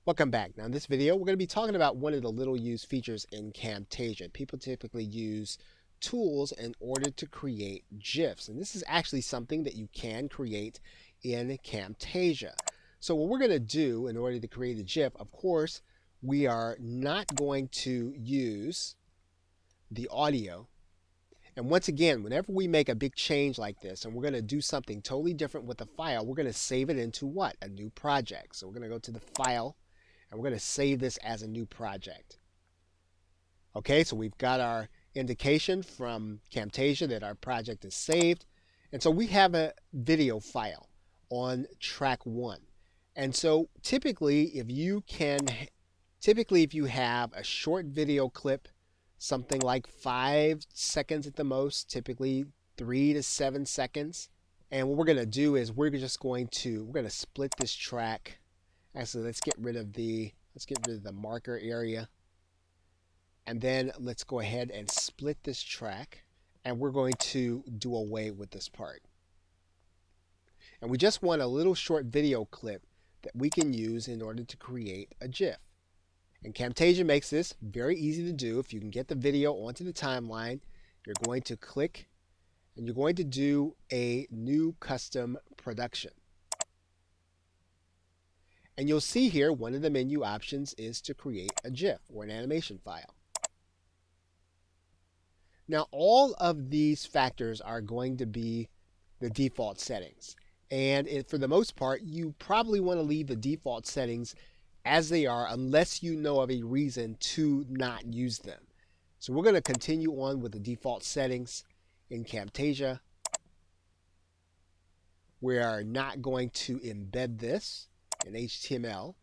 Welcome back. Now in this video, we're going to be talking about one of the little used features in Camtasia. People typically use tools in order to create GIFs. And this is actually something that you can create in Camtasia. So what we're going to do in order to create a GIF, of course, we are not going to use the audio. And once again, whenever we make a big change like this and we're going to do something totally different with the file, we're going to save it into what? A new project. So we're going to go to the file and we're going to save this as a new project. Okay, so we've got our indication from Camtasia that our project is saved. And so we have a video file on track 1. And so typically if you have a short video clip, something like 5 seconds at the most, typically 3 to 7 seconds. And what we're going to do is we're going to split this track. Actually, let's get rid of the marker area. And then let's go ahead and split this track. And we're going to do away with this part. And we just want a little short video clip that we can use in order to create a GIF. And Camtasia makes this very easy to do. If you can get the video onto the timeline, you're going to click and you're going to do a new custom production. And you'll see here one of the menu options is to create a GIF or an animation file. Now all of these factors are going to be the default settings. And for the most part, you probably want to leave the default settings as they are unless you know of a reason to not use them. So we're going to continue on with the default settings in Camtasia. We are not going to embed this in HTML.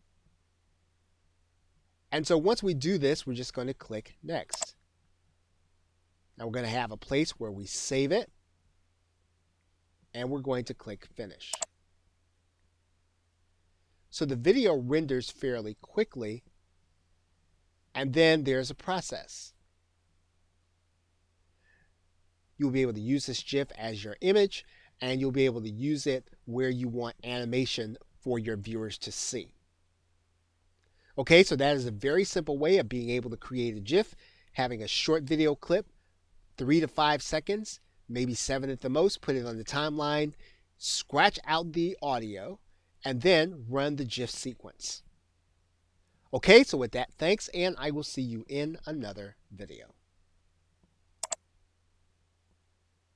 And so once we do this, we're just going to click Next. Now we're going to have a place where we save it. And we're going to click Finish. So the video renders fairly quickly, and then there's a process. You'll be able to use this GIF as your image, and you'll be able to use it where you want animation for your viewers to see. Okay, so that is a very simple way of being able to create a GIF, having a short video clip, 3 to 5 seconds, maybe 7 at the most, put it on the timeline, scratch out the audio, and then run the GIF sequence. Okay, so with that, thanks, and I will see you in another video.